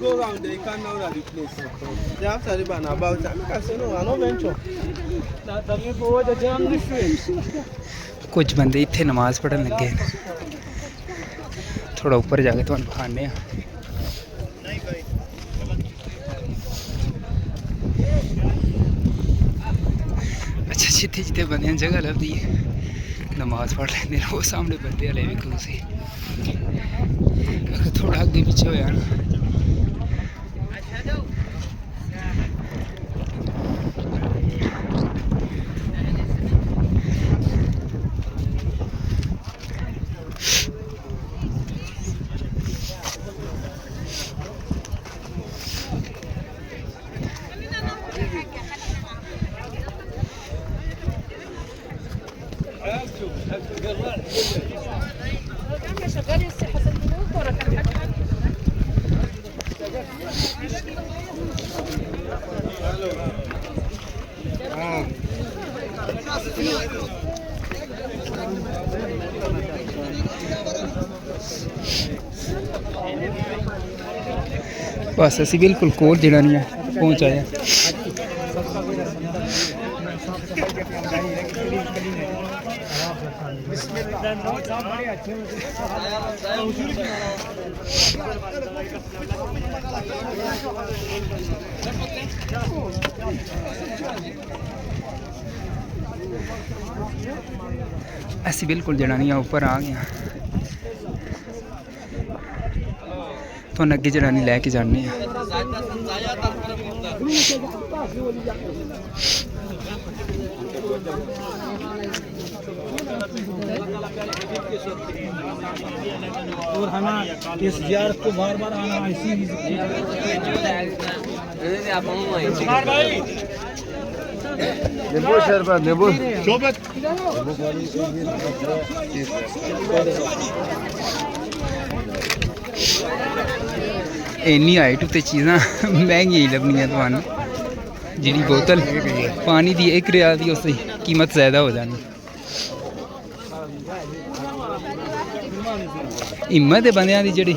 Go around there. You can't know that the place. They have to about that. Because you know, I know venture. कुछ बंदे इत्थे नमाज़ पढ़न लगे हैं, थोड़ा ऊपर जाके तुहानू दिखाने हैं। अच्छा जिथे जिथे बंदे जगह लभदी है नमाज़ पढ़ लेंदे वो सामने बंदे हले भी कुछ सी थोड़ा अगे पीछे होया ना बस असी बिल्कुल कोल जड़ा नहीं है पहुँच आए। असी बिल्कुल जड़ा नहीं ऊपर आ गया तो अगे जड़ानी लैके जाने हैं। और हमें इस ज़ियारत को बार बार आना ऐसी नींबू शरबत नींबू शरबत इन्नी हाइट उत्ते चीज़ां महंगी लभनियां तुहानू जी बोतल पानी की 1 रियाल की उसकी कीमत ज़्यादा हो जानी। हिम्मत है बंदियां दी जिहड़ी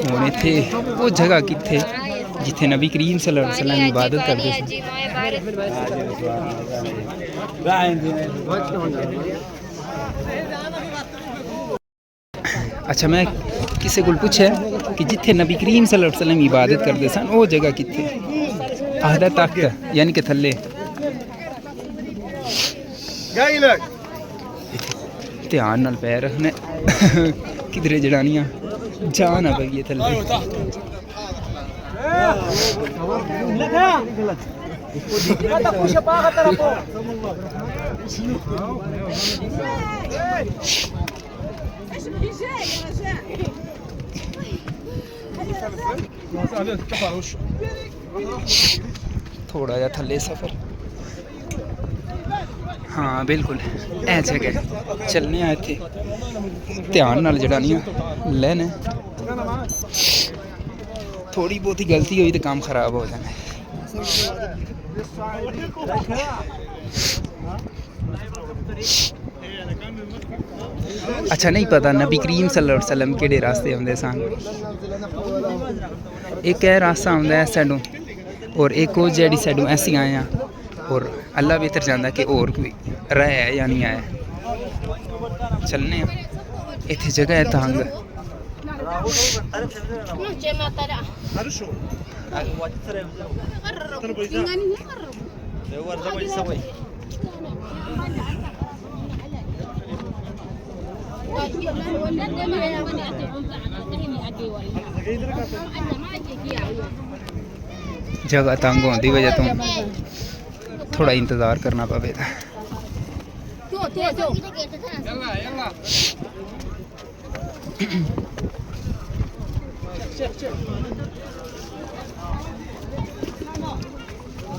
हुण इत्थे वो जगह कित्थे जिथे नबी करीम सल्लल्लाहु अलैहि वसल्लम इबादत करते थे। अच्छा मैं किसी को पूछा कि जिथे नबी करीम सल्लल्लाहु अलैहि वसल्लम इबादत करते सन वो जगह कित्थे आखदा तख्त यानी कि थल्ले ध्यान नाल पैर रखने किधरे जड़ानियां जा ना पइए थल्ले। थोड़ा जा थल्ले सफ़र हाँ बिल्कुल ऐ जगह चलने इत्थे ध्यान नाल जड़ानियां लैने थोड़ी बहुत ही गलती हुई तो काम खराब हो जाना। अच्छा नहीं पता नबी करीम सल्लल्लाहु अलैहि वसल्लम केड़े रास्ते आंदे सन। एक है रास्ता आंदा है साइडों और एक वो जेडी साइडों ऐसी आए हैं और अल्लाह बेहतर जानदा कि और कोई राह है या नहीं आया। चलने इत्थे जगह है तंग। जगह तंग होने की वजह तो थोड़ा इंतज़ार करना पवेगा।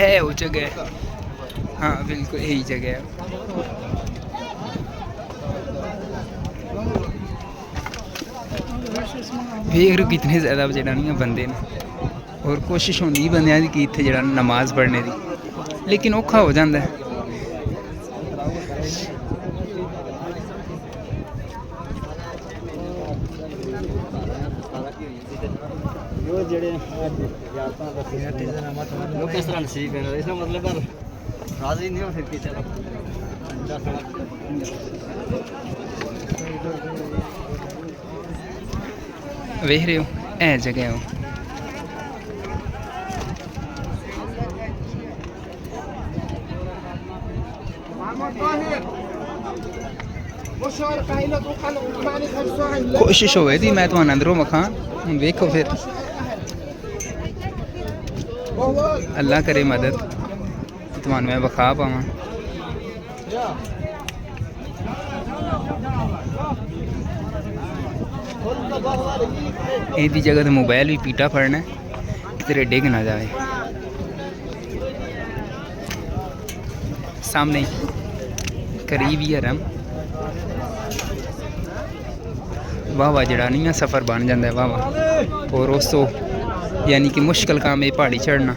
है वो जगह। हाँ बिल्कुल यही जगह है। वेख रो कितने ज़्यादा जड़ानियाँ बंदे ने और कोशिश होंदी बंदियां दी कि इत्थे जड़ा नमाज पढ़ने दी, लेकिन औखा हो जाता है। वेख रहे हो ऐ जगह हो। कोशिश होवे थी मैं तुहानू अंदरों मखा, वेखो फिर अल्लाह करे मदद तुहानू मैं विखा पावां। एदी जगह तो मोबाइल भी पीटा फड़ना है किधरे डिग ना जाए। सामने करीब ही हरम वाह वाह जड़ा नहीं है सफ़र बन जाता है वाह वाह। और उस तो यानी कि मुश्किल काम है पहाड़ी चढ़ना।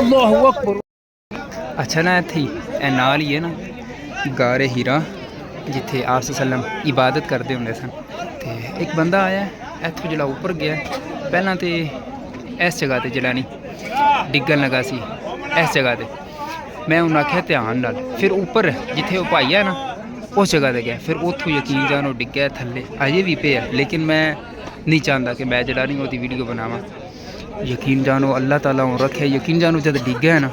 अल्लाह अकबर। अच्छा ना इत्थे ए नाल ही है ना गारे हीरा जिथे आप सल्लम इबादत करते होंगे सन। ते एक बंदा आया इत्थों जिहड़ा उपर गया पहला तो इस जगह ते जिहड़ा नहीं डिग्गन लगा सी इस जगह ते मैं उन्हें आख्या ध्यान नाल, फिर उपर जिथे वो भाई है ना उस जगह ते गया, फिर उतों यकीन जानो डिग्गया थल्ले अजे भी पे है, लेकिन मैं नहीं चाहता कि मैं जड़ा नहीं उसकी वीडियो बनावा। यकीन जानो अल्लाह ताला रखे, यकीन जानो जब डिग्गया है ना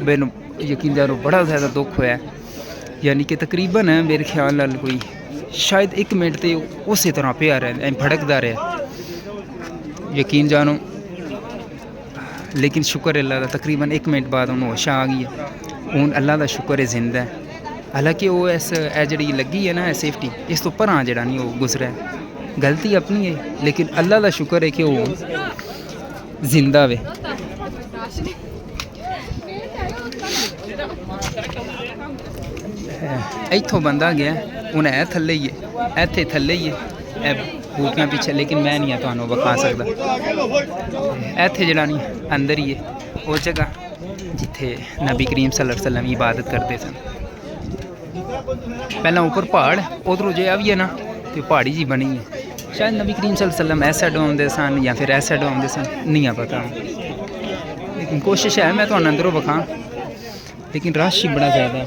मैनू यकीन जानो बड़ा ज़्यादा दुख होया। यानी कि तकरीबन है मेरे ख्याल नाल कोई शायद 1 मिनट तो उस तरह पिया रहा भड़कता रहा यकीन जानो। लेकिन शुक्र अल्लाह का तकरीबन 1 मिनट बाद उन्होंने होश आ गई है। हूँ अल्लाह का शुक्र है जिंदा है। हालांकि वो इस जी लगी है ना सेफ्टी इस तो भरा जड़ा नहीं वो गुजरा है, गलती अपनी है, लेकिन अल्लाह का शुक्र है कि वो जिंदा वे। इतों बंदा गया उन्हें ए थले ही है इतने थले ही है बूटियां पीछे, लेकिन मैं नहीं तुहानू विखा सकता। इत्थे जड़ा नहीं अंदर ही है वो जगह जिथे नबी करीम सल्लल्लाहु अलैहि वसल्लम इबादत करते सन। पहला ऊपर पहाड़ उधरों जो भी है ना तो पहाड़ी जी बनी है, शायद नबी करीम सल्लल्लाहु अलैहि वसल्लम इस साइडों आते सन या फिर इस साइडों आते सन नहीं पता, लेकिन कोशिश है मैं तुहानू अंदरों विखा, लेकिन रश ही बड़ा ज़्यादा है।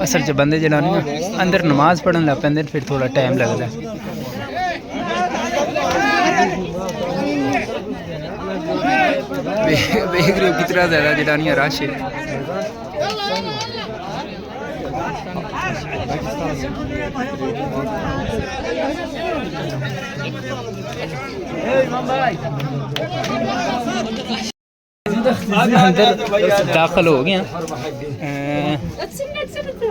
असल च बंदे जनानी अंदर नमाज पढ़न लग पैंदे फिर थोड़ा टाइम लगता है देख रहे हो कितना ज़्यादा जनानियाँ रश है अंदर दाखिल हो गया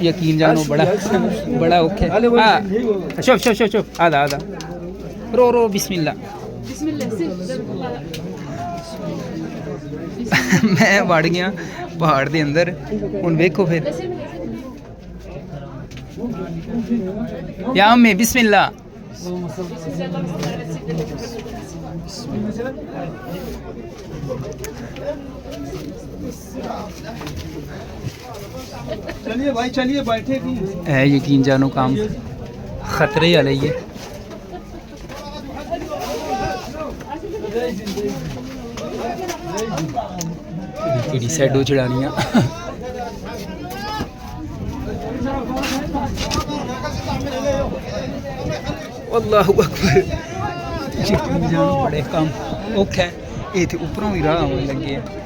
यकीन जानो बड़ा औखा है शोफ आधा रो बिस्मिल्लाह मैं वड़ गया पहाड़ दे अंदर हुन देखो फिर या अम्मी बिस्मिल्लाह चलिए भाई चलिए बैठे भी है यकीन जानो काम खतरे वाले ही है किड़ी साइडो चढ़ानियां अल्लाहु अकबर यकीन जानो बड़े काम औखा है ये थे ऊपरों ही राह आने लगे हैं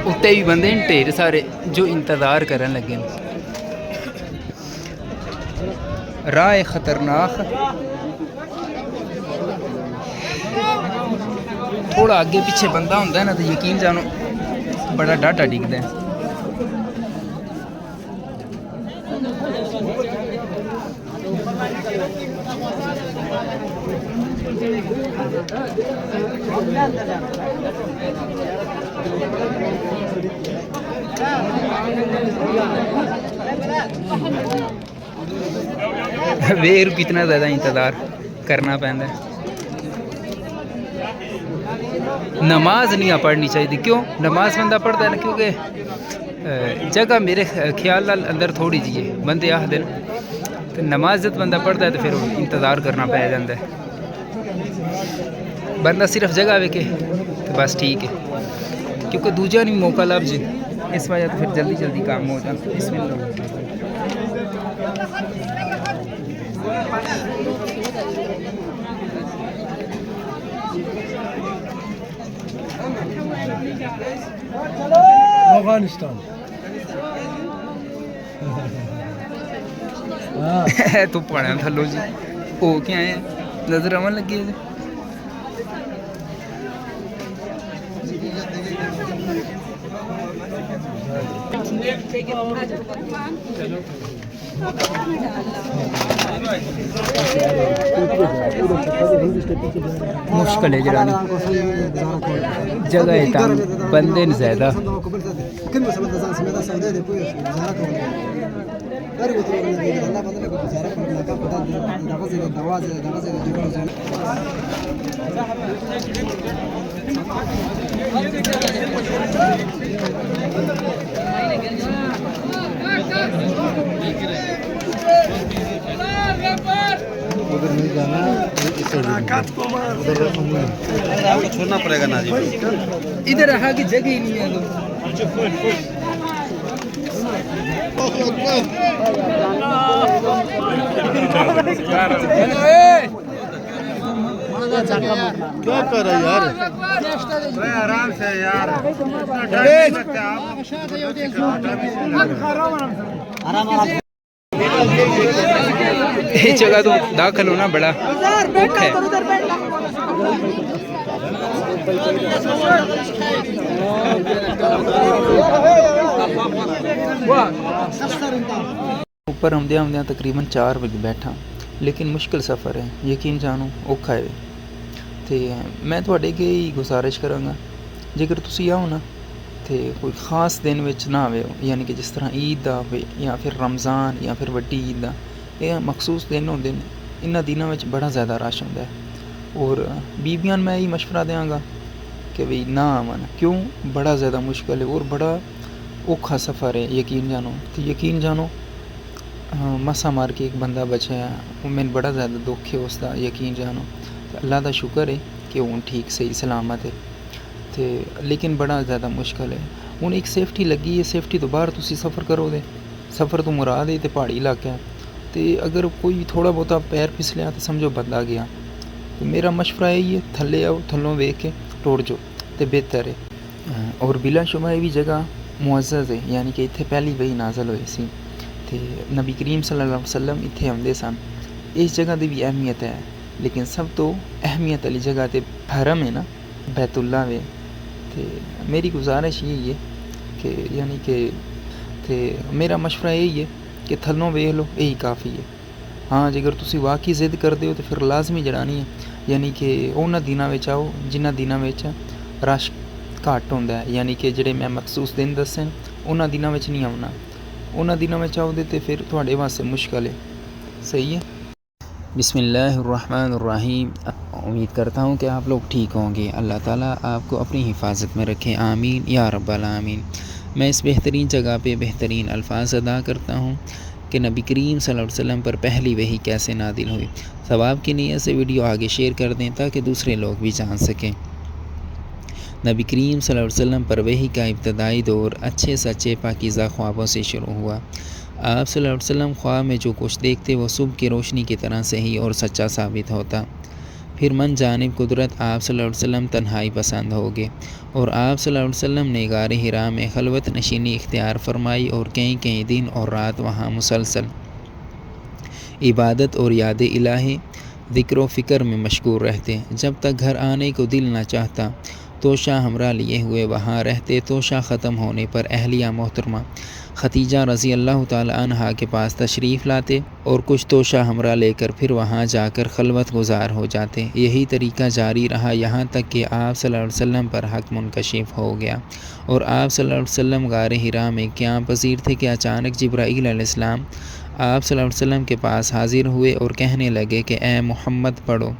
उत्ते भी बंदे ढेर सारे जो इंतज़ार करन लगे राह खतरनाक थोड़ा आगे पीछे बंदा होंदा है ना तो यकीन जानो बड़ा डाटा डिगदा है वेर कितना ज़्यादा इंतज़ार करना पैंदा है नमाज नहीं पढ़नी चाहिए क्यों नमाज बंदा पढ़ता है ना क्योंकि जगह मेरे ख्याल नाल अंदर थोड़ी जी है बंदे आखदे न तो नमाज जब बंदा पढ़ता है तो फिर इंतज़ार करना पै जाता है बंदा सिर्फ जगह वेखे तो बस ठीक है क्योंकि दूजा नहीं मौका लभ जे इस वजह तो फिर जल्दी जल्दी काम हो जाता इसमें अफगानिस्तान तो पढ़ा थलो जी हो क्या है नजर आवन लगी है मुश्किल है जरानी जगह है तंग बंदे न ज़्यादा उधर नहीं जाना उधर छोड़ना पड़ेगा ना जी इधर रहा की जगह ही नहीं है क्या कर रहे यार आराम से यार ये जगह तो दाखिल होना बड़ा औखा है ऊपर आਉਂਦਿਆਂ ਆਉਂਦਿਆਂ तकरीबन 4 ਵਜੇ ਬੈਠਾ, लेकिन मुश्किल सफ़र है, यकीन जानो औखा है। तो मैं तुहाडे अगे ही गुजारिश करांगा, जेकर तुसी आओ ना तो कोई खास दिन विच ना आवे, यानी कि जिस तरह ईद दा होवे या फिर रमज़ान या फिर वड्डी ईद दा, ये मखसूस दिन होंदे ने। इन्हां दिनां विच बड़ा ज़्यादा रश हुंदा है और बीबियां मैं यही मशवरा देंगा कि भी ना आवन, क्यों, बड़ा ज़्यादा मुश्किल है और बड़ा औखा सफ़र है। यकीन जानो तो यकीन जानो, मसा मार के एक बंदा बचा है, वो मैंने बड़ा ज़्यादा दुख है उसका। यकीन जानो अल्लाह का शुक्र है कि हूँ ठीक सही सलामत है, तो लेकिन बड़ा ज़्यादा मुश्किल है। हूँ एक सेफ्टी लगी है, सेफ्टी तो बाहर तुसी सफ़र करो दे, सफ़र तो मुराद है तो पहाड़ी इलाका है, तो अगर कोई थोड़ा बहुता पैर फिसलिया तो समझो बंदा गया। तो मेरा मशवरा यही है, थले आओ, थलों वेख के टुर जाओ तो बेहतर है। और बिलाशुबा ये भी जगह मुअज़्ज़ज़ है, यानी कि इत्थे पहली वही नाज़िल हुई सी, तो नबी करीम सल्लल्लाहु अलैहि वसल्लम इत्थे आउंदे सन। इस जगह की भी अहमियत है, लेकिन सब तो अहमियत वाली जगह तो हरम है ना, बैतुल्ला वे। तो मेरी गुजारिश यही है कि यानी कि तो मेरा मशवरा यही है कि थलों वेख लो, यही काफ़ी है। हाँ, जेकर तुसी वाकई जिद करते हो तो फिर लाजमी जड़ानी है, यानी कि उन्हां दिनां विच आओ जिन्हां दिनां विच रश घट होंदा है, यानी कि जिहड़े मैं मखसूस दिन दस्से उन्हां दिनां विच नहीं आउणा। उन्हां दिनां विच आओगे तो फिर तुहाडे वास्ते मुश्किल है। सही है। बिस्मिल्लाहिर्रहमानिर्रहीम। उम्मीद करता हूँ कि आप लोग ठीक होंगे। अल्लाह ताला आपको अपनी हिफाजत में रखे, आमीन या रब्बल आमीन। मैं इस बेहतरीन जगह पे बेहतरीन अल्फाज अदा करता हूँ कि नबी करीम सल्लल्लाहु अलैहि वसल्लम पर पहली वही कैसे नादिल हुई। सवाब की नीयत से वीडियो आगे शेयर कर दें ताकि दूसरे लोग भी जान सकें। नबी करीम सल्लल्लाहु अलैहि वसल्लम पर वही का इब्तदाई दौर अच्छे सच्चे पाकीज़ा ख्वाबों से शुरू हुआ। आप सल्लल्लाहु अलैहि वसल्लम ख्वाब में जो कुछ देखते वो सुबह की रोशनी की तरह सही और सच्चा साबित होता। फिर मन जानिब कुदरत आप सल्लल्लाहु अलैहि वसल्लम तन्हाई पसंद हो गए और आप सल्लल्लाहु अलैहि वसल्लम ने गार हिरा में खलवत नशीनी इख्तियार फरमाई और कई कई दिन और रात वहाँ मुसलसल इबादत और याद इलाही ज़िक्र व फ़िक्र में मशगूल रहते। जब तक घर आने को दिल न चाहता तोशा हमरा लिए हुए वहाँ रहते। तोशा ख़त्म होने पर अहलिया मोहतरमा खतीजा रज़ी अल्लाह ताला अन्हा के पास तशरीफ़ लाते और कुछ तोशा हमरा लेकर फिर वहाँ जाकर खलवत गुजार हो जाते। यही तरीका जारी रहा यहाँ तक कि आप सल्लल्लाहु अलैहि वसल्लम पर हक़ मुनकशिफ हो गया और आप सल्लल्लाहु अलैहि वसल्लम गार हिरा में क़याम पज़ीर थे कि अचानक जिब्राईल अलैहिस्सलाम आप सल्लल्लाहु अलैहि वसल्लम के पास हाज़िर हुए और कहने लगे कि ए मोहम्मद पढ़ो।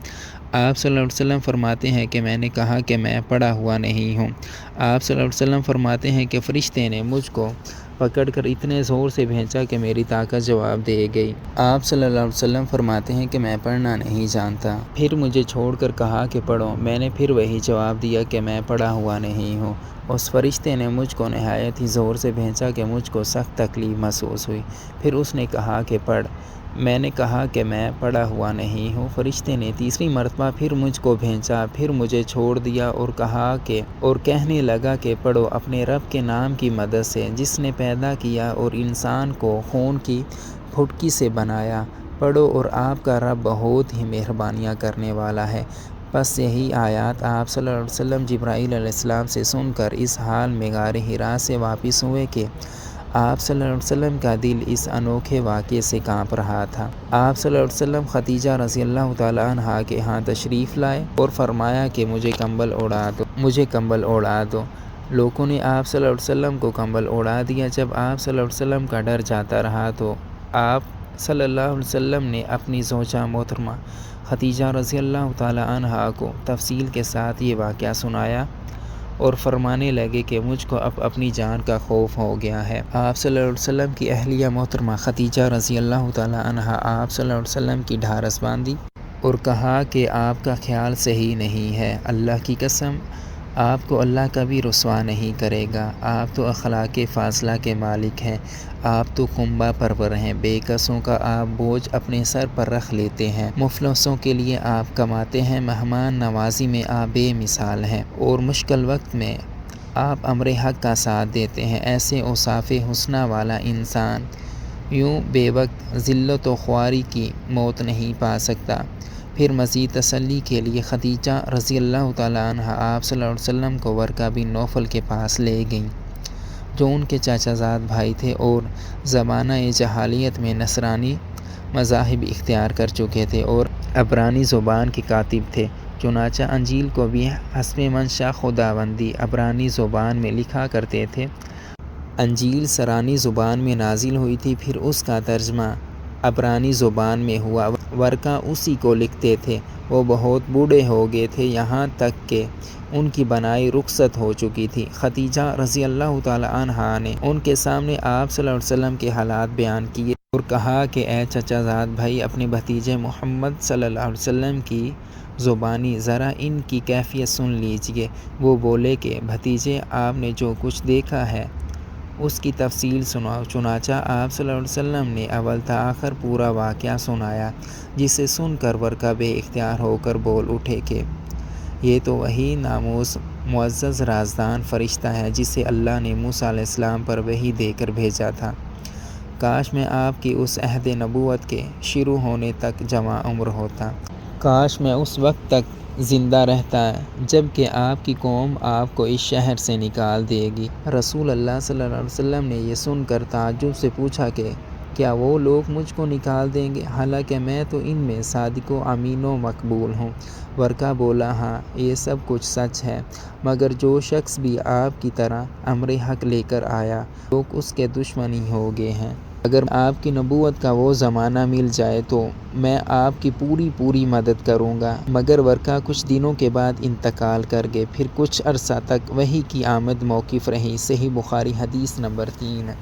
आप सल्लल्लाहु अलैहि वसल्लम फरमाते हैं कि मैंने कहा कि मैं पढ़ा हुआ नहीं हूँ। आप सल्लल्लाहु अलैहि वसल्लम फरमाते हैं कि फ़रिश्ते ने मुझको पकड़कर इतने ज़ोर से भेजा कि मेरी ताकत जवाब दे गई। आप सल्लल्लाहु अलैहि वसल्लम फरमाते हैं कि मैं पढ़ना नहीं जानता। फिर मुझे छोड़कर कहा कि पढ़ो। मैंने फिर वही जवाब दिया कि मैं पढ़ा हुआ नहीं हूँ। उस फरिश्ते ने मुझको नहायत ही ज़ोर से भेजा कि मुझको सख्त तकलीफ़ महसूस हुई। फिर उसने कहा कि पढ़। मैंने कहा कि मैं पढ़ा हुआ नहीं हूँ। फरिश्ते ने तीसरी मरतबा फिर मुझको भेजा, फिर मुझे छोड़ दिया और कहा कि और कहने लगा कि पढ़ो अपने रब के नाम की मदद से जिसने पैदा किया और इंसान को खून की फुटकी से बनाया। पढ़ो और आपका रब बहुत ही मेहरबानियाँ करने वाला है। बस यही आयत आप सल्लल्लाहु अलैहि वसल्लम जिब्राईल अलैहिस्सलाम से सुनकर इस हाल में गार हिरा से वापस हुए कि आप सल्लल्लाहु अलैहि वसल्लम का दिल इस अनोखे वाक़े से काँप रहा था। आप सल्लल्लाहु अलैहि वसल्लम खतीजा रज़ी अल्लाह ताला अन्हा के यहाँ तशरीफ़ लाए और फरमाया कि मुझे कंबल ओढ़ा दो। लोगों ने आप सल्लल्लाहु अलैहि वसल्लम को कंबल ओढ़ा दिया। जब आप सल्लल्लाहु अलैहि वसल्लम का डर जाता रहा तो आप सल्लल्लाहु अलैहि वसल्लम ने अपनी ज़ौजा मोहतरमा खतीजा रज़ी अल्लाह ताला अन्हा को तफसील के साथ ये वाक़या सुनाया और फरमाने लगे कि मुझको अब अपनी जान का खौफ हो गया है। आप सल्लल्लाहु अलैहि वसल्लम की अहलिया मोहतरमा खतीजा रज़ी अल्लाह ताला अन्हा आप सल्लल्लाहु अलैहि वसल्लम की ढारस बांधी और कहा कि आपका ख्याल सही नहीं है। अल्लाह की कसम आपको अल्लाह कभी रुसवा नहीं करेगा। आप तो अखलाक फ़ाज़ला के मालिक हैं। आप तो कुंबा परवर हैं। बेकसों का आप बोझ अपने सर पर रख लेते हैं। मुफलसों के लिए आप कमाते हैं। मेहमान नवाजी में आप बेमिसाल हैं और मुश्किल वक्त में आप अमर हक़ का साथ देते हैं। ऐसे औसाफ़े हुस्ना वाला इंसान यूँ बेवक्त ज़िल्लत व ख्वारी की मौत नहीं पा सकता। फिर मज़ीद तसल्ली के लिए खदीजा रज़ी अल्लाह ताला अन्हा आप सल्लल्लाहु अलैहि वसल्लम को वर्का बिन नौफल के पास ले गईं, जो उनके चाचाजाद भाई थे और ज़माना जहालियत में नसरानी मज़ाहिब इख्तियार कर चुके थे और अबरानी ज़ुबान के कातिब थे। चुनाचा अंजील को भी हस्ब मंशा खुदाबंदी अबरानी ज़ुबान में लिखा करते थे। अंजील सरानी ज़ुबान में नाजिल हुई थी, फिर उसका तर्जमा अबरानी ज़ुबान में हुआ। वर्का उसी को लिखते थे। वो बहुत बूढ़े हो गए थे, यहाँ तक कि उनकी बनाई रुखसत हो चुकी थी। खदीजा रज़ी अल्लाह ताला अन्हा ने उनके सामने आप सल्लल्लाहु अलैहि वसल्लम के हालात बयान किए और कहा कि ए चचाजाद भाई, अपने भतीजे मोहम्मद सल्लल्लाहु अलैहि वसल्लम की ज़ुबानी ज़रा इनकी कैफियत सुन लीजिए। वो बोले कि भतीजे, आपने जो कुछ देखा है उसकी तफसील सुनाओ। चुनाचा आप सल्लल्लाहु अलैहि वसल्लम ने अव्वल ता आखिर पूरा वाक़या सुनाया, जिसे सुनकर वर्का बेइख्तियार होकर बोल उठे कि ये तो वही नामूस मुअज़्ज़ज़ राज़दान फ़रिश्ता है जिसे अल्लाह ने मूसा अलैहिस्सलाम पर वही देकर भेजा था। काश मैं आपकी उस अहद नबूवत के शुरू होने तक जवां उम्र होता। काश मैं उस वक्त तक ज़िंदा रहता जबकि आपकी कौम आपको इस शहर से निकाल देगी। रसूल अल्लाह सल्लल्लाहु अलैहि वसल्लम ने यह सुनकर ताज्जुब से पूछा कि क्या वो लोग मुझको निकाल देंगे, हालांकि मैं तो इनमें सादिको अमीनो मकबूल हूँ। वर्का बोला, हाँ ये सब कुछ सच है, मगर जो शख्स भी आपकी तरह अम्र हक लेकर आया लोग उसके दुश्मनी हो गए हैं। अगर आपकी नबूवत का वो ज़माना मिल जाए तो मैं आपकी पूरी मदद करूँगा। मगर वर्का कुछ दिनों के बाद इंतकाल कर गए। फिर कुछ अरसा तक वही की आमद मौक़िफ़ रही। सही बुखारी हदीस नंबर 3।